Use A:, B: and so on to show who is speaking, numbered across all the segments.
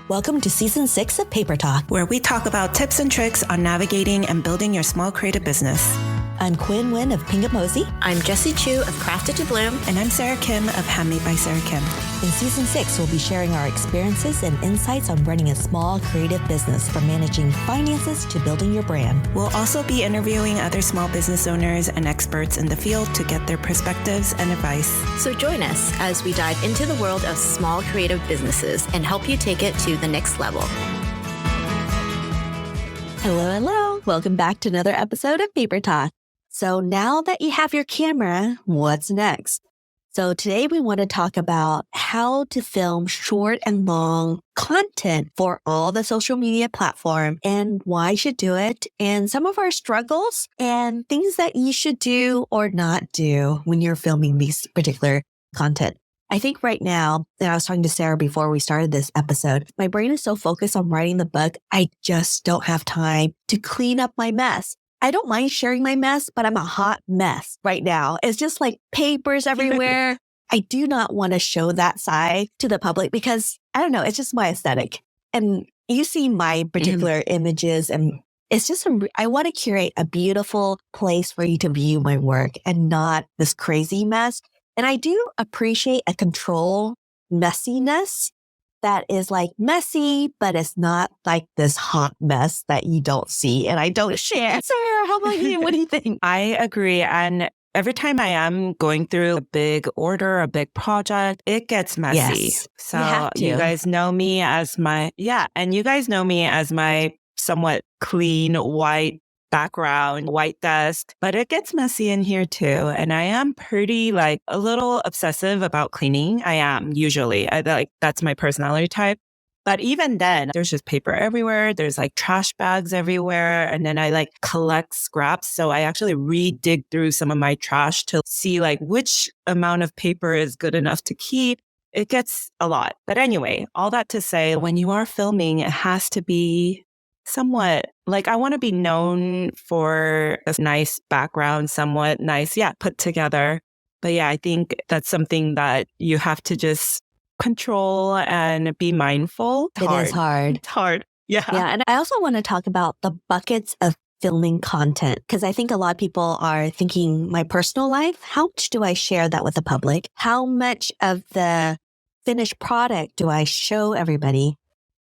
A: Welcome to Season 6 of Paper Talk,
B: where we talk about tips and tricks on navigating and building your small creative business.
A: I'm Quinn Nguyen of Pingamosi.
C: I'm Jessie Chu of Crafted to Bloom.
B: And I'm Sarah Kim of Handmade by Sarah Kim.
A: In Season 6, we'll be sharing our experiences and insights on running a small creative business, from managing finances to building your brand.
B: We'll also be interviewing other small business owners and experts in the field to get their perspectives and advice.
C: So join us as we dive into the world of small creative businesses and help you take it to the next level.
A: Hello. Welcome back to another episode of Paper Talk. So now that you have your camera, what's next? So today we want to talk about how to film short and long content for all the social media platform and why you should do it, and some of our struggles and things that you should do or not do when you're filming these particular content. I think right now, and I was talking to Sarah before we started this episode, my brain is so focused on writing the book, I just don't have time to clean up my mess. I don't mind sharing my mess, but I'm a hot mess right now. It's just like papers everywhere. I do not want to show that side to the public because, I don't know, it's just my aesthetic. And you see my particular images, and it's just, I want to curate a beautiful place for you to view my work and not this crazy mess. And I do appreciate a control messiness that is like messy, but it's not like this hot mess that you don't see and I don't share. Sarah, how about you? What do you think?
B: I agree. And every time I am going through a big order, a big project, it gets messy.
A: Yes,
B: so you guys know me as my somewhat clean white background, white desk, but it gets messy in here too. And I am pretty a little obsessive about cleaning. I am usually. That's my personality type. But even then, there's just paper everywhere. There's trash bags everywhere. And then I collect scraps. So I actually re-dig through some of my trash to see which amount of paper is good enough to keep. It gets a lot. But anyway, all that to say, when you are filming, it has to be somewhat I want to be known for a nice background, somewhat nice, put together. But I think that's something that you have to just control and be mindful.
A: It is hard.
B: It's hard. Yeah.
A: Yeah. And I also want to talk about the buckets of filming content, because I think a lot of people are thinking, my personal life, how much do I share that with the public? How much of the finished product do I show everybody?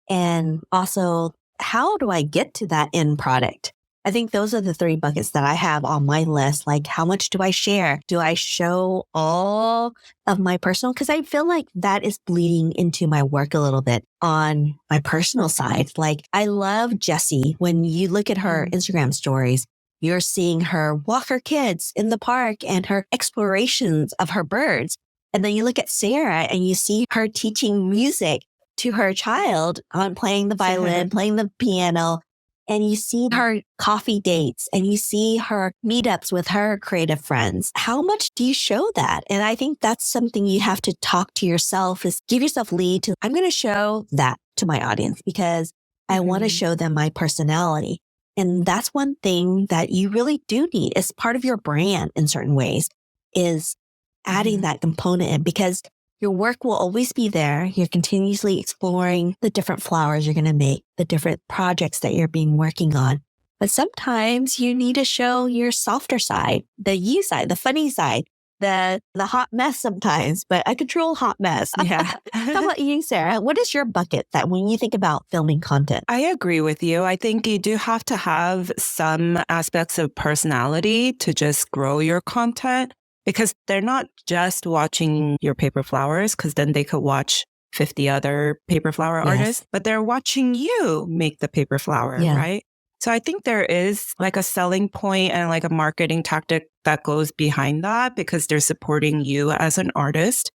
A: And also, how do I get to that end product? I think those are the three buckets that I have on my list. How much do I share? Do I show all of my personal? Because I feel like that is bleeding into my work a little bit on my personal side. I love Jessie. When you look at her Instagram stories, you're seeing her walk her kids in the park and her explorations of her birds. And then you look at Sarah and you see her teaching music to her child on playing the violin, playing the piano, and you see her coffee dates and you see her meetups with her creative friends. How much do you show that? And I think that's something you have to talk to yourself, is give yourself lead to, I'm going to show that to my audience because I want to show them my personality. And that's one thing that you really do need as part of your brand in certain ways, is adding that component in, because your work will always be there. You're continuously exploring the different flowers you're going to make, the different projects that you're working on. But sometimes you need to show your softer side, the you side, the funny side, the hot mess sometimes, but a controlled hot mess.
B: Yeah.
A: How about you, Sarah? What is your bucket that when you think about filming content?
B: I agree with you. I think you do have to have some aspects of personality to just grow your content. Because they're not just watching your paper flowers, because then they could watch 50 other paper flower artists, but they're watching you make the paper flower, right? So I think there is a selling point and a marketing tactic that goes behind that, because they're supporting you as an artist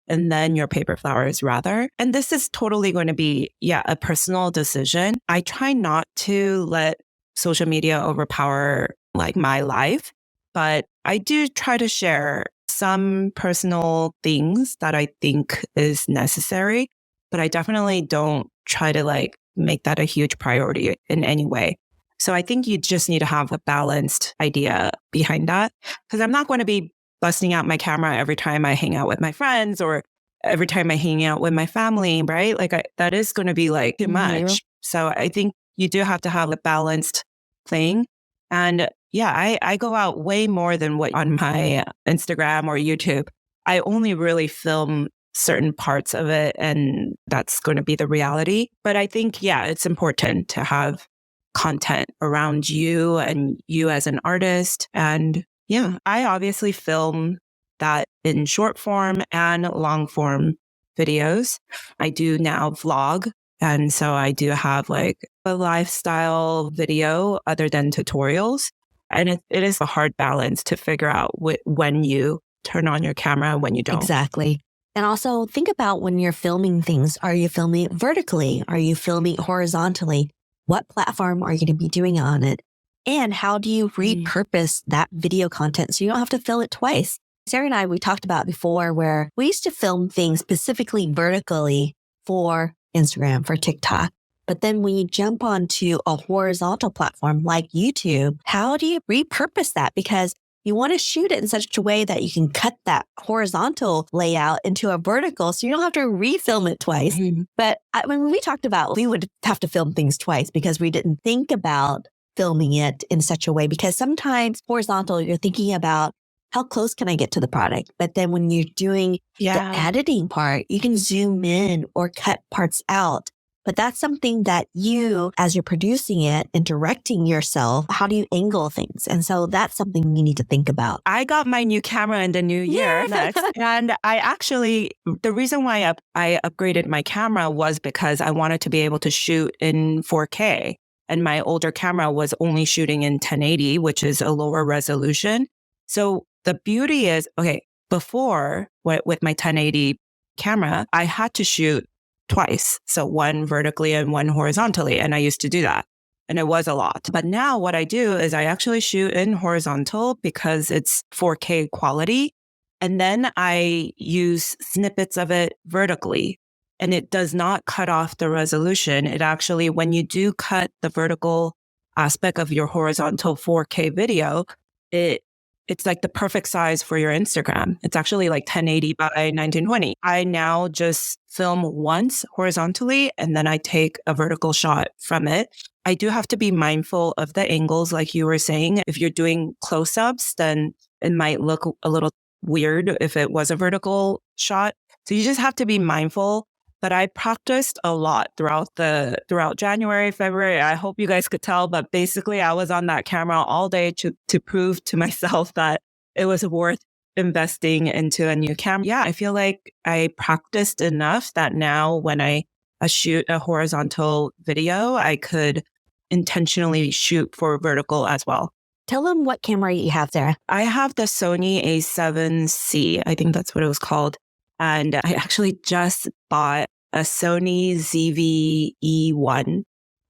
B: and then your paper flowers rather. And this is totally going to be, a personal decision. I try not to let social media overpower my life. But I do try to share some personal things that I think is necessary, but I definitely don't try to make that a huge priority in any way. So I think you just need to have a balanced idea behind that, because I'm not going to be busting out my camera every time I hang out with my friends or every time I hang out with my family, right? Like that is going to be like too much. So I think you do have to have a balanced thing. And yeah, I go out way more than what on my Instagram or YouTube. I only really film certain parts of it, and that's going to be the reality. But I think, yeah, it's important to have content around you and you as an artist. And yeah, I obviously film that in short form and long form videos. I do now vlog. And so I do have like a lifestyle video other than tutorials. And it is a hard balance to figure out when you turn on your camera and when you don't.
A: Exactly. And also think about when you're filming things. Are you filming it vertically? Are you filming horizontally? What platform are you going to be doing on it? And how do you repurpose that video content so you don't have to film it twice? Sarah and I, we talked about before where we used to film things specifically vertically for Instagram, for TikTok. But then when you jump onto a horizontal platform like YouTube, how do you repurpose that? Because you want to shoot it in such a way that you can cut that horizontal layout into a vertical so you don't have to refilm it twice. But when we talked about, we would have to film things twice because we didn't think about filming it in such a way. Because sometimes horizontal, you're thinking about how close can I get to the product? But then when you're doing the editing part, you can zoom in or cut parts out. But that's something that you, as you're producing it and directing yourself, how do you angle things? And so that's something you need to think about.
B: I got my new camera in the new year next. And I actually, the reason why I upgraded my camera was because I wanted to be able to shoot in 4K. And my older camera was only shooting in 1080, which is a lower resolution. So the beauty is, okay, before with my 1080 camera, I had to shoot twice. So one vertically and one horizontally. And I used to do that. And it was a lot. But now what I do is I actually shoot in horizontal because it's 4K quality. And then I use snippets of it vertically. And it does not cut off the resolution. It actually, when you do cut the vertical aspect of your horizontal 4K video, it's like the perfect size for your Instagram. It's actually like 1080 by 1920. I now just film once horizontally and then I take a vertical shot from it. I do have to be mindful of the angles, like you were saying. If you're doing close-ups, then it might look a little weird if it was a vertical shot. So you just have to be mindful. But I practiced a lot throughout January, February. I hope you guys could tell, but basically I was on that camera all day to prove to myself that it was worth investing into a new camera. Yeah, I feel like I practiced enough that now when I shoot a horizontal video, I could intentionally shoot for vertical as well.
A: Tell them what camera you have there.
B: I have the Sony A7C. I think that's what it was called. And I actually just bought a Sony ZV-E1.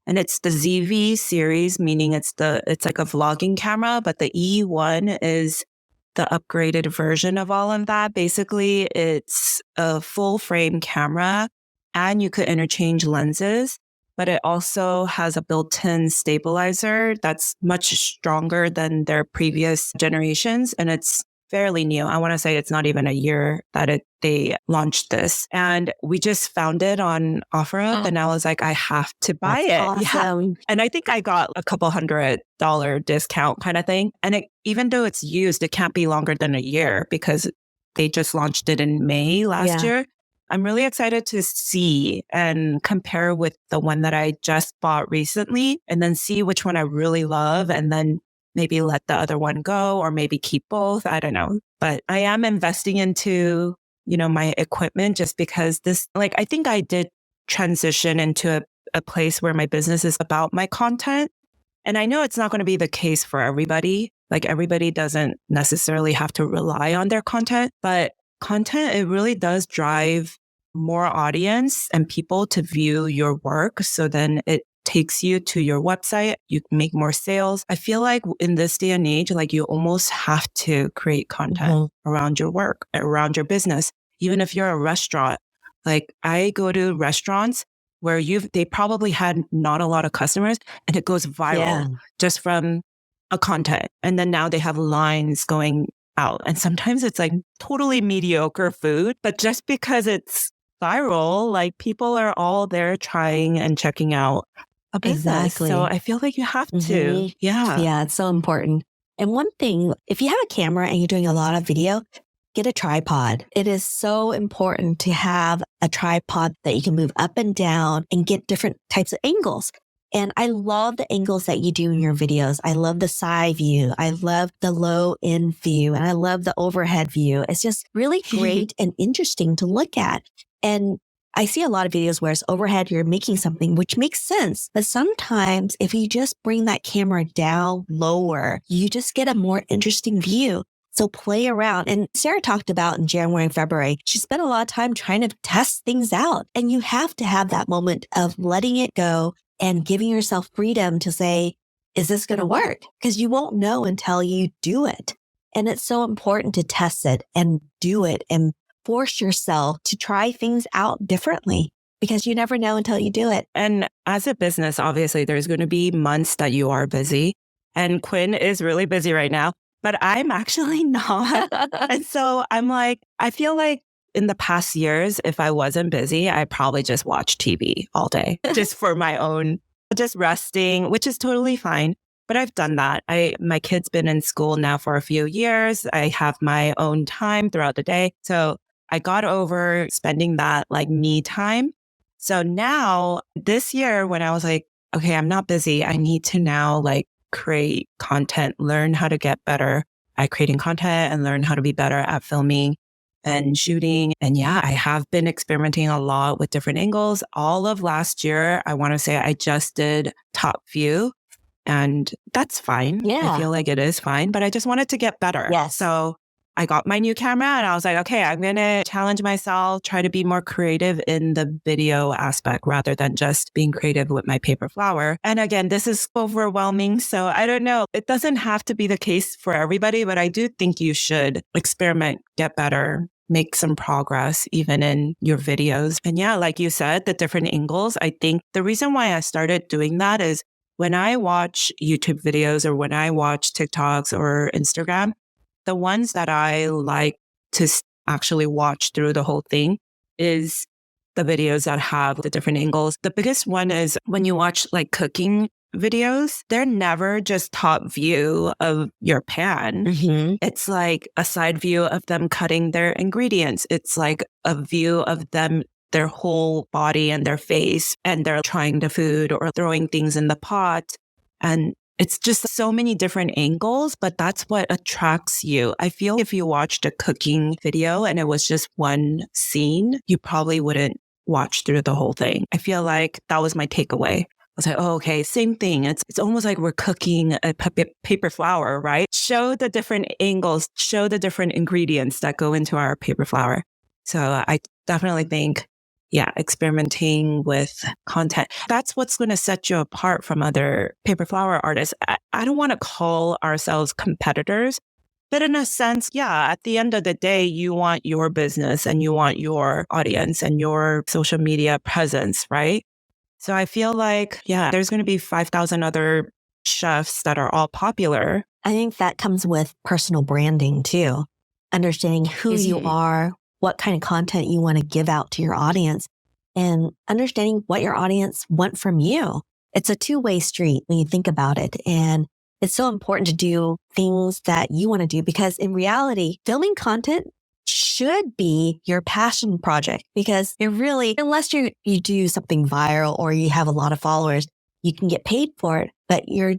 B: And it's the ZV series, meaning it's like a vlogging camera, but the E1 is the upgraded version of all of that. Basically, it's a full frame camera and you could interchange lenses, but it also has a built-in stabilizer that's much stronger than their previous generations. And it's fairly new. I want to say it's not even a year that they launched this. And we just found it on OfferUp and I was like, I have to buy it.
A: Awesome.
B: Yeah. And I think I got a couple $100 discount kind of thing. And even though it's used, it can't be longer than a year because they just launched it in May last year. I'm really excited to see and compare with the one that I just bought recently and then see which one I really love and then maybe let the other one go or maybe keep both. I don't know. But I am investing into, my equipment just because I think I did transition into a place where my business is about my content. And I know it's not going to be the case for everybody. Like everybody doesn't necessarily have to rely on their content, but content, it really does drive more audience and people to view your work. So then it takes you to your website, you make more sales. I feel like in this day and age, like you almost have to create content around your work, around your business. Even if you're a restaurant, like I go to restaurants where they probably had not a lot of customers and it goes viral just from a content. And then now they have lines going out. And sometimes it's like totally mediocre food, but just because it's viral, like people are all there trying and checking out a business.
A: Exactly.
B: So I feel like you have to. Yeah.
A: Yeah, it's so important. And one thing, if you have a camera and you're doing a lot of video, get a tripod. It is so important to have a tripod that you can move up and down and get different types of angles. And I love the angles that you do in your videos. I love the side view. I love the low end view, and I love the overhead view. It's just really great and interesting to look at. And I see a lot of videos where it's overhead, you're making something, which makes sense. But sometimes if you just bring that camera down lower, you just get a more interesting view. So play around. And Sarah talked about in January and February, she spent a lot of time trying to test things out. And you have to have that moment of letting it go and giving yourself freedom to say, is this going to work? Because you won't know until you do it. And it's so important to test it and do it and force yourself to try things out differently, because you never know until you do it.
B: And as a business, obviously, there's going to be months that you are busy. And Quinn is really busy right now, but I'm actually not. And so I'm like, I feel like in the past years, if I wasn't busy, I probably just watch TV all day, just for my own, just resting, which is totally fine. But I've done that. My kid's been in school now for a few years. I have my own time throughout the day. So I got over spending that like me time. So now this year when I was like, okay, I'm not busy. I need to now like create content, learn how to get better at creating content and learn how to be better at filming and shooting. And yeah, I have been experimenting a lot with different angles. All of last year, I want to say I just did top view, and that's fine.
A: Yeah.
B: I feel like it is fine, but I just wanted to get better.
A: Yes.
B: So I got my new camera and I was like, okay, I'm going to challenge myself, try to be more creative in the video aspect rather than just being creative with my paper flower. And again, this is overwhelming. So I don't know. It doesn't have to be the case for everybody, but I do think you should experiment, get better, make some progress even in your videos. And yeah, like you said, the different angles. I think the reason why I started doing that is when I watch YouTube videos or when I watch TikToks or Instagram, the ones that I like to actually watch through the whole thing is the videos that have the different angles. The biggest one is when you watch like cooking videos, they're never just top view of your pan.
A: Mm-hmm.
B: It's like a side view of them cutting their ingredients. It's like a view of them, their whole body and their face, and they're trying the food or throwing things in the pot. And it's just so many different angles, but that's what attracts you. I feel if you watched a cooking video and it was just one scene, you probably wouldn't watch through the whole thing. I feel like that was my takeaway. I was like, oh, okay, same thing. It's almost like we're cooking a paper flower, right? Show the different angles, show the different ingredients that go into our paper flower. So I definitely think, yeah, experimenting with content. That's what's going to set you apart from other paper flower artists. I don't want to call ourselves competitors, but in a sense, yeah, at the end of the day, you want your business and you want your audience and your social media presence, right? So I feel like, yeah, there's going to be 5,000 other chefs that are all popular.
A: I think that comes with personal branding too. Understanding who you are, what kind of content you want to give out to your audience, and understanding what your audience want from you. It's a two-way street when you think about it. And it's so important to do things that you want to do, because in reality, filming content should be your passion project, because you're really, unless you do something viral or you have a lot of followers, you can get paid for it, but you're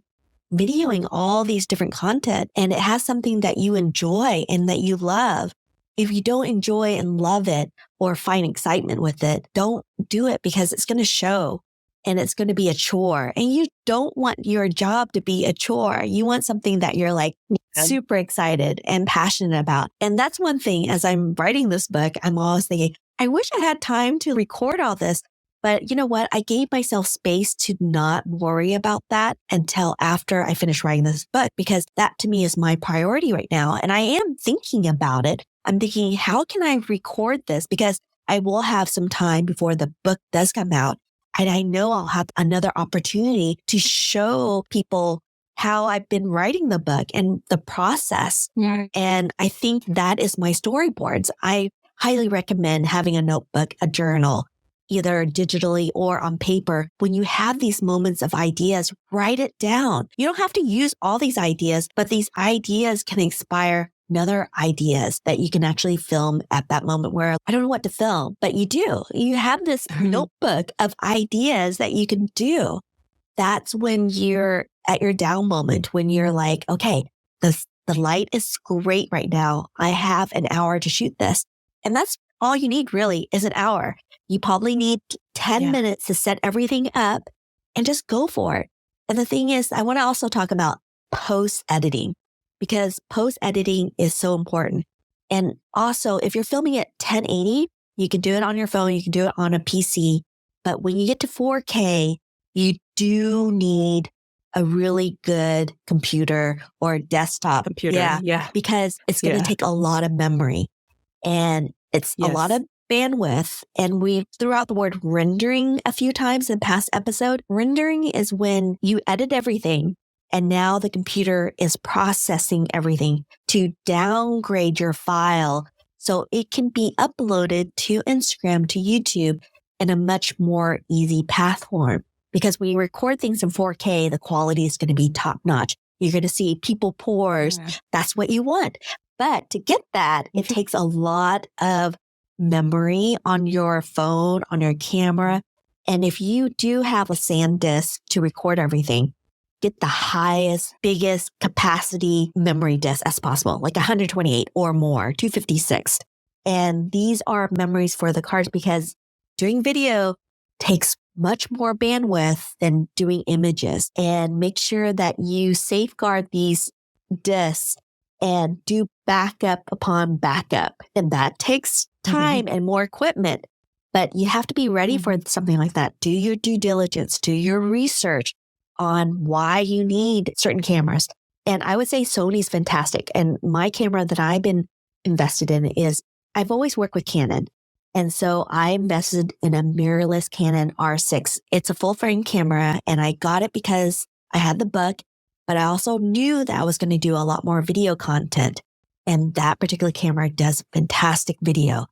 A: videoing all these different content and it has something that you enjoy and that you love. If you don't enjoy and love it or find excitement with it, don't do it, because it's going to show and it's going to be a chore. And you don't want your job to be a chore. You want something that you're like super excited and passionate about. And that's one thing, as I'm writing this book, I'm always thinking, I wish I had time to record all this. But you know what? I gave myself space to not worry about that until after I finish writing this book, because that to me is my priority right now. And I am thinking about it. I'm thinking, how can I record this? Because I will have some time before the book does come out. And I know I'll have another opportunity to show people how I've been writing the book and the process.
B: Yeah.
A: And I think that is my storyboards. I highly recommend having a notebook, a journal, either digitally or on paper. When you have these moments of ideas, write it down. You don't have to use all these ideas, but these ideas can inspire another ideas that you can actually film at that moment where I don't know what to film, but you do. You have this notebook of ideas that you can do. That's when you're at your down moment, when you're like, okay, the light is great right now. I have an hour to shoot this. And that's all you need really is an hour. You probably need 10 minutes to set everything up and just go for it. And the thing is, I want to also talk about post editing because post editing is so important. And also, if you're filming at 1080, you can do it on your phone, you can do it on a PC. But when you get to 4K, you do need a really good computer or desktop.
B: Yeah.
A: Because it's going to take a lot of memory and it's a lot of bandwidth. And we threw out the word rendering a few times in past episode. Rendering is when you edit everything and now the computer is processing everything to downgrade your file so it can be uploaded to Instagram, to YouTube in a much more easy path form. Because when you record things in 4K, the quality is going to be top notch. You're going to see people pores. That's what you want. But to get that, it takes a lot of memory on your phone, on your camera. And if you do have a SanDisk to record everything, get the highest, biggest capacity memory disk as possible, like 128 or more, 256. And these are memories for the cards because doing video takes much more bandwidth than doing images. And make sure that you safeguard these disks and do backup upon backup. And that takes time and more equipment. But you have to be ready for something like that. Do your due diligence, do your research on why you need certain cameras. And I would say Sony's fantastic. And my camera that I've been invested in is I've always worked with Canon. And so I invested in a mirrorless Canon R6. It's a full frame camera and I got it because I had the book, but I also knew that I was going to do a lot more video content. And that particular camera does fantastic video.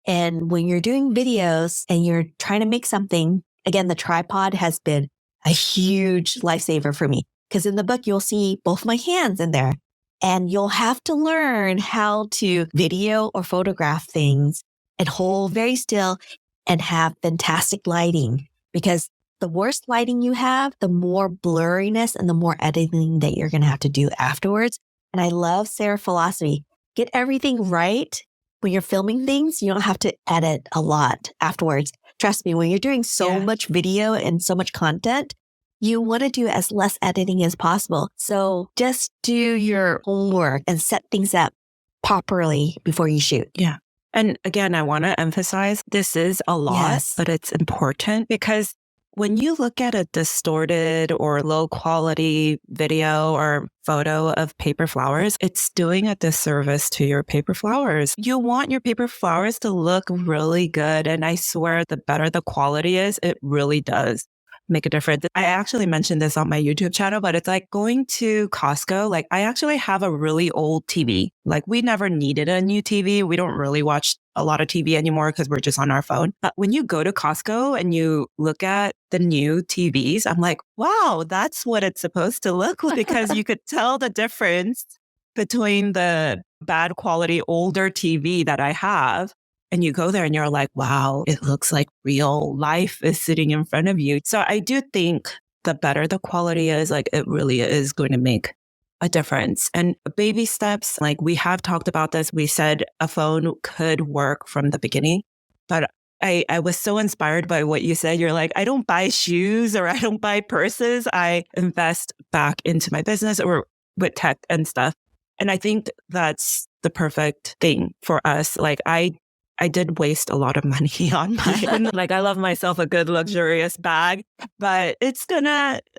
A: And when you're doing videos and you're trying to make something, again, the tripod has been a huge lifesaver for me because in the book, you'll see both my hands in there and you'll have to learn how to video or photograph things and hold very still and have fantastic lighting because the worse lighting you have, the more blurriness and the more editing that you're going to have to do afterwards. And I love Sarah's philosophy. Get everything right when you're filming things. You don't have to edit a lot afterwards. Trust me, when you're doing so much video and so much content, you want to do as less editing as possible. So just do your homework and set things up properly before you shoot.
B: Yeah. And again, I want to emphasize this is a lot, but it's important because when you look at a distorted or low quality video or photo of paper flowers, it's doing a disservice to your paper flowers. You want your paper flowers to look really good. And I swear the better the quality is, it really does make a difference. I actually mentioned this on my YouTube channel, but it's like going to Costco. Like I actually have a really old TV. Like we never needed a new TV. We don't really watch a lot of TV anymore because we're just on our phone. But when you go to Costco and you look at the new TVs, I'm like, wow, that's what it's supposed to look like because you could tell the difference between the bad quality older TV that I have. And you go there and you're like, wow, it looks like real life is sitting in front of you. So I do think the better the quality is, like it really is going to make a difference. And baby steps, like we have talked about this. We said a phone could work from the beginning, but I was so inspired by what you said. You're like, I don't buy shoes or I don't buy purses. I invest back into my business or with tech and stuff. And I think that's the perfect thing for us. Like I did waste a lot of money on mine. Like I love myself a good luxurious bag, but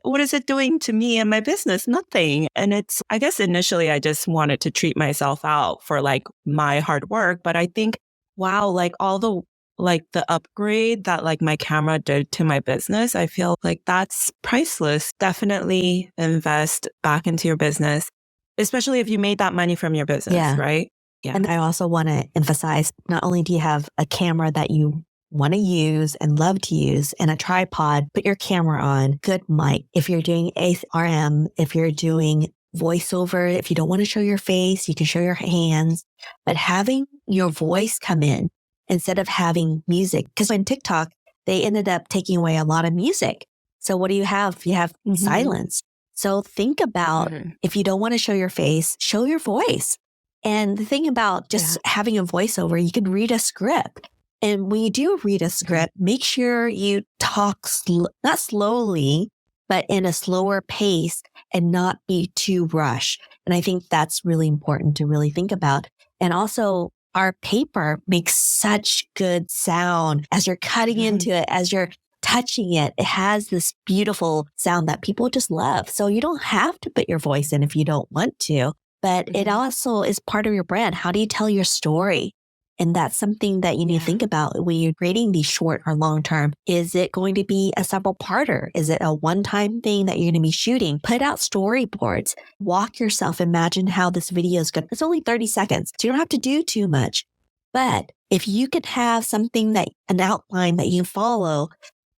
B: what is it doing to me and my business? Nothing. And I guess initially I just wanted to treat myself out for like my hard work. But I think, wow, like all the like the upgrade that like my camera did to my business, I feel like that's priceless. Definitely invest back into your business, especially if you made that money from your business, right? Yeah.
A: And I also want to emphasize, not only do you have a camera that you want to use and love to use and a tripod, put your camera on, good mic. If you're doing ARM, if you're doing voiceover, if you don't want to show your face, you can show your hands, but having your voice come in instead of having music. Because on TikTok, they ended up taking away a lot of music. So what do you have? You have silence. So think about if you don't want to show your face, show your voice. And the thing about just having a voiceover, you can read a script. And when you do read a script, make sure you talk not slowly, but in a slower pace and not be too rushed. And I think that's really important to really think about. And also, our paper makes such good sound as you're cutting into it, as you're touching it. It has this beautiful sound that people just love. So you don't have to put your voice in if you don't want to, but it also is part of your brand. How do you tell your story? And that's something that you need to think about when you're creating these short or long term. Is it going to be a several parter? Is it a one-time thing that you're going to be shooting? Put out storyboards. Walk yourself. Imagine how this video is going. It's only 30 seconds, so you don't have to do too much. But if you could have something an outline that you follow,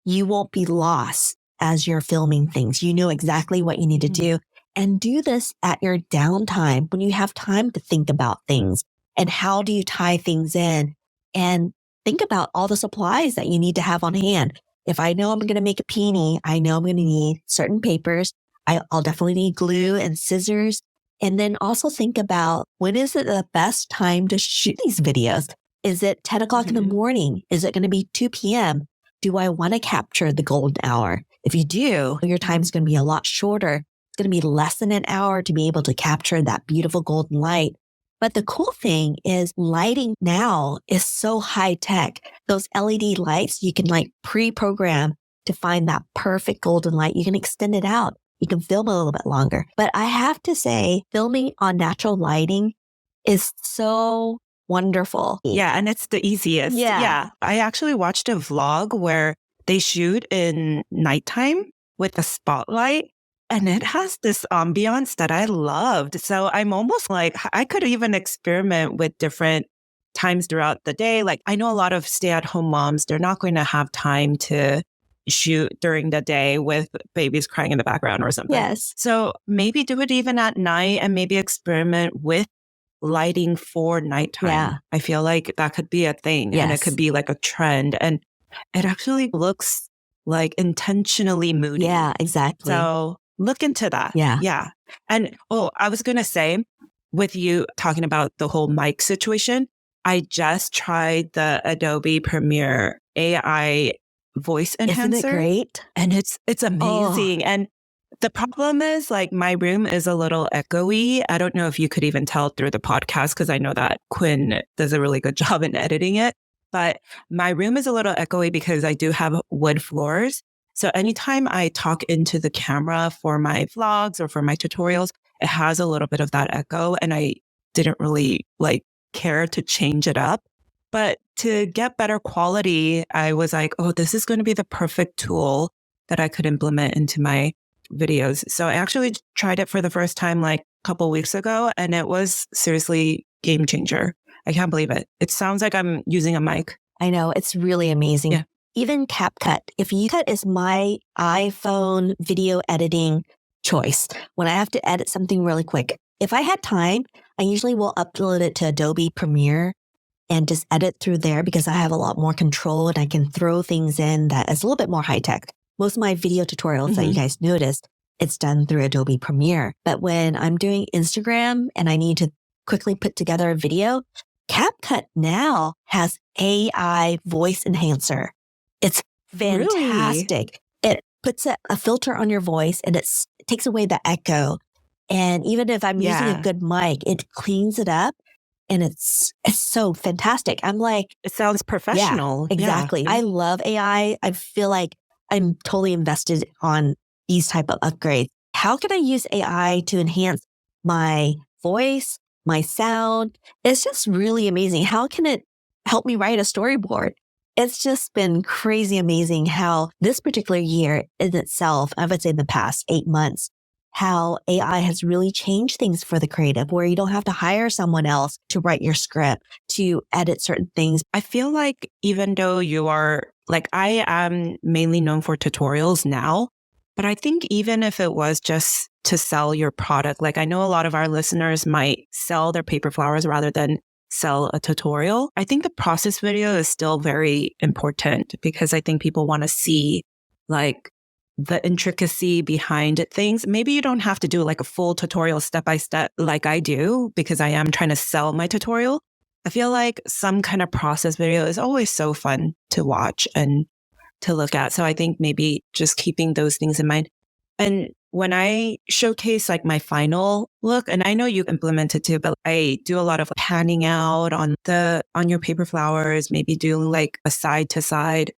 A: you won't be lost as you're filming things. You know exactly what you need to do. And do this at your downtime when you have time to think about things. And how do you tie things in? And think about all the supplies that you need to have on hand. If I know I'm going to make a peony, I know I'm going to need certain papers. I'll definitely need glue and scissors. And then also think about, when is it the best time to shoot these videos? Is it 10 o'clock in the morning? Is it going to be 2 p.m.? Do I want to capture the golden hour? If you do, your time is going to be a lot shorter. It's going to be less than an hour to be able to capture that beautiful golden light. But the cool thing is lighting now is so high tech. Those LED lights, you can like pre-program to find that perfect golden light. You can extend it out. You can film a little bit longer. But I have to say, filming on natural lighting is so wonderful.
B: Yeah. And it's the easiest. Yeah. I actually watched a vlog where they shoot in nighttime with a spotlight. And it has this ambiance that I loved. So I'm almost like, I could even experiment with different times throughout the day. Like, I know a lot of stay-at-home moms, they're not going to have time to shoot during the day with babies crying in the background or something.
A: Yes.
B: So maybe do it even at night and maybe experiment with lighting for nighttime.
A: Yeah.
B: I feel like that could be a thing.
A: Yes.
B: And it could be like a trend. And it actually looks like intentionally moody.
A: Yeah, exactly.
B: So look into that.
A: Yeah.
B: Yeah. And I was going to say, with you talking about the whole mic situation, I just tried the Adobe Premiere AI voice enhancer.
A: Isn't it great?
B: And it's amazing. And the problem is, like, my room is a little echoey. I don't know if you could even tell through the podcast, because I know that Quinn does a really good job in editing it. But my room is a little echoey because I do have wood floors. So anytime I talk into the camera for my vlogs or for my tutorials, it has a little bit of that echo. And I didn't really care to change it up. But to get better quality, I was like, this is going to be the perfect tool that I could implement into my videos. So I actually tried it for the first time like a couple weeks ago, and it was seriously game changer. I can't believe it. It sounds like I'm using a mic.
A: I know. It's really amazing.
B: Yeah.
A: Even CapCut. CapCut is my iPhone video editing choice when I have to edit something really quick. If I had time, I usually will upload it to Adobe Premiere and just edit through there because I have a lot more control and I can throw things in that is a little bit more high tech. Most of my video tutorials that you guys noticed, it's done through Adobe Premiere. But when I'm doing Instagram and I need to quickly put together a video, CapCut now has AI voice enhancer. It's fantastic. Really? It puts a filter on your voice and it takes away the echo. And even if I'm using a good mic, it cleans it up. And it's so fantastic. I'm like,
B: it sounds professional.
A: Yeah, exactly. I love AI. I feel like I'm totally invested on these type of upgrades. How can I use AI to enhance my voice, my sound? It's just really amazing. How can it help me write a storyboard? It's just been crazy amazing how this particular year in itself, I would say in the past 8 months, how AI has really changed things for the creative, where you don't have to hire someone else to write your script, to edit certain things.
B: I feel like even though you are like, I am mainly known for tutorials now, but I think even if it was just to sell your product, like I know a lot of our listeners might sell their paper flowers rather than sell a tutorial. I think the process video is still very important because I think people want to see like the intricacy behind things. Maybe you don't have to do like a full tutorial step by step like I do because I am trying to sell my tutorial. I feel like some kind of process video is always so fun to watch and to look at. So I think maybe just keeping those things in mind. And when I showcase like my final look, and I know you implement it too, but I do a lot of panning out on your paper flowers, maybe doing like a side to side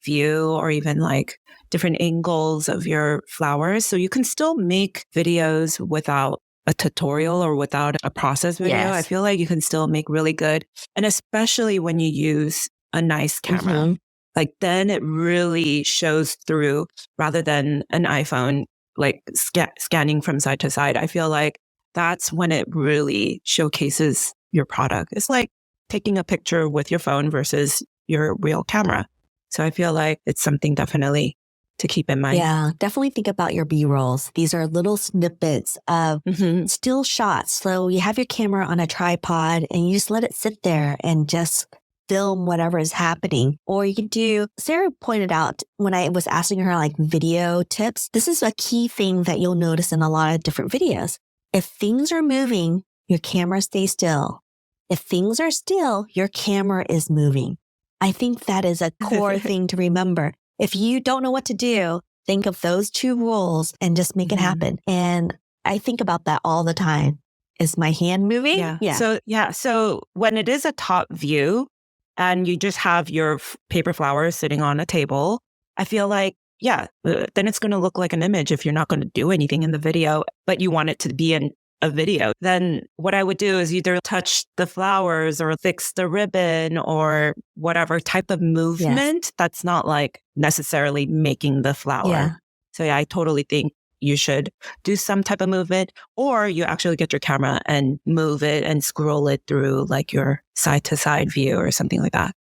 B: view or even like different angles of your flowers. So you can still make videos without a tutorial or without a process video.
A: Yes.
B: I feel like you can still make really good. And especially when you use a nice camera, like then it really shows through rather than an iPhone, like scanning from side to side. I feel like that's when it really showcases your product. It's like taking a picture with your phone versus your real camera. So I feel like it's something definitely to keep in mind.
A: Yeah, definitely think about your B-rolls. These are little snippets of still shots. So you have your camera on a tripod and you just let it sit there and just film whatever is happening. Or you can do, Sarah pointed out when I was asking her like video tips, this is a key thing that you'll notice in a lot of different videos. If things are moving, your camera stays still. If things are still, your camera is moving. I think that is a core thing to remember. If you don't know what to do, think of those two rules and just make it happen. And I think about that all the time. Is my hand moving?
B: Yeah. So when it is a top view and you just have your paper flowers sitting on a table, I feel like, then it's going to look like an image if you're not going to do anything in the video, but you want it to be in a video. Then what I would do is either touch the flowers or fix the ribbon or whatever type of movement that's not like necessarily making the flower.
A: Yeah.
B: So I totally think you should do some type of movement, or you actually get your camera and move it and scroll it through like your side to side view or something like that.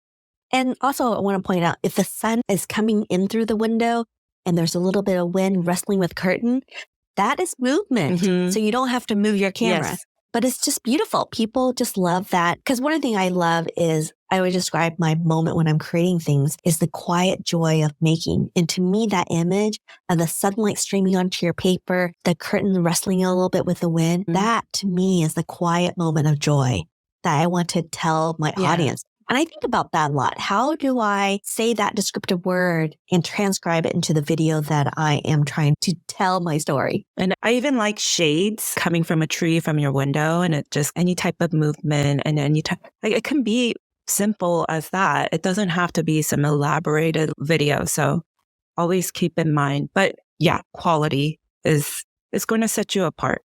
A: And also I want to point out, if the sun is coming in through the window and there's a little bit of wind wrestling with curtain, that is movement. So you don't have to move your camera. But it's just beautiful. People just love that. Because one thing I love is, I would describe my moment when I'm creating things is the quiet joy of making. And to me, that image of the sunlight streaming onto your paper, the curtain rustling a little bit with the wind, that to me is the quiet moment of joy that I want to tell my audience. And I think about that a lot. How do I say that descriptive word and transcribe it into the video that I am trying to tell my story?
B: And I even like shades coming from a tree from your window, and it just any type of movement and any type, like it can be simple as that. It doesn't have to be some elaborated video. So always keep in mind. But yeah, quality is going to set you apart.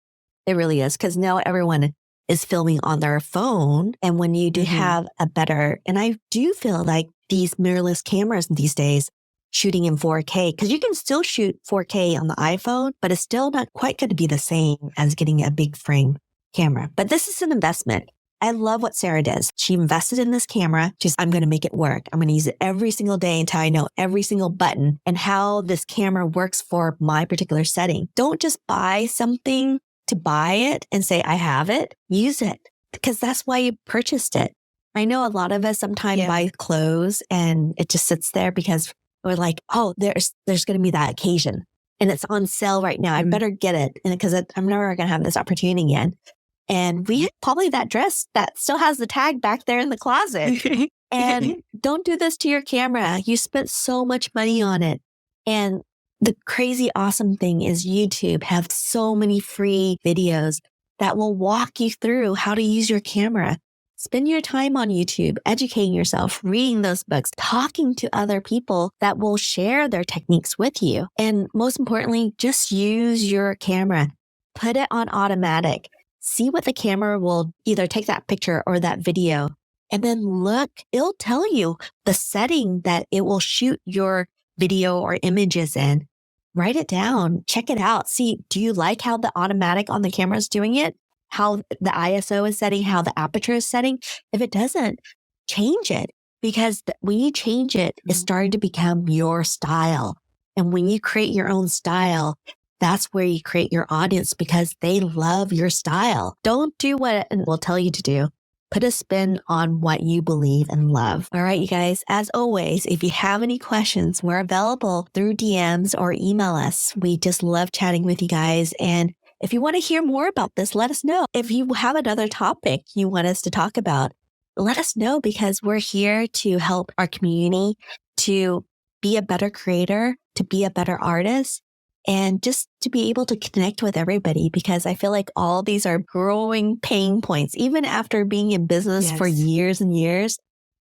A: It really is, because now everyone is filming on their phone. And when you do have a better, and I do feel like these mirrorless cameras these days shooting in 4K, because you can still shoot 4K on the iPhone, but it's still not quite going to be the same as getting a big frame camera. But this is an investment. I love what Sarah does. She invested in this camera. I'm going to make it work. I'm going to use it every single day until I know every single button and how this camera works for my particular setting. Don't just buy something to buy it and say, I have it. Use it, because that's why you purchased it. I know a lot of us sometimes buy clothes and it just sits there because we're like, oh, there's going to be that occasion and it's on sale right now. I better get it, and because I'm never going to have this opportunity again. And we had probably that dress that still has the tag back there in the closet. And don't do this to your camera. You spent so much money on it. And the crazy awesome thing is YouTube have so many free videos that will walk you through how to use your camera. Spend your time on YouTube, educating yourself, reading those books, talking to other people that will share their techniques with you. And most importantly, just use your camera. Put it on automatic. See what the camera will either take that picture or that video And then look, it'll tell you the setting that it will shoot your video or images in. Write it down, check it out. See, do you like how the automatic on the camera is doing it? How the ISO is setting, how the aperture is setting? If it doesn't, change it, because when you change it, it's starting to become your style. And when you create your own style, that's where you create your audience, because they love your style. Don't do what it will tell you to do. Put a spin on what you believe and love. All right, you guys, as always, if you have any questions, we're available through DMs or email us. We just love chatting with you guys. And if you want to hear more about this, let us know. If you have another topic you want us to talk about, let us know, because we're here to help our community to be a better creator, to be a better artist, and just to be able to connect with everybody, because I feel like all these are growing pain points. Even after being in business for years and years,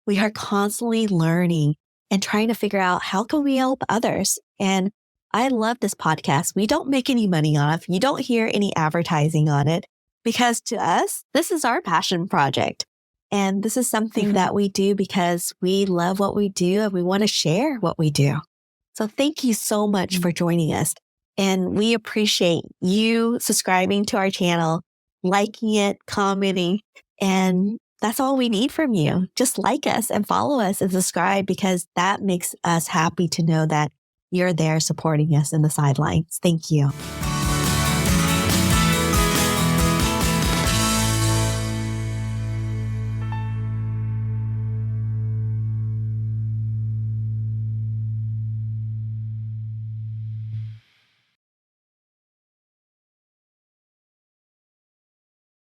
A: we are constantly learning and trying to figure out how can we help others. And I love this podcast. We don't make any money on it. You don't hear any advertising on it, because to us, this is our passion project. And this is something that we do because we love what we do and we want to share what we do. So thank you so much for joining us. And we appreciate you subscribing to our channel, liking it, commenting, and that's all we need from you. Just like us and follow us and subscribe, because that makes us happy to know that you're there supporting us in the sidelines. Thank you.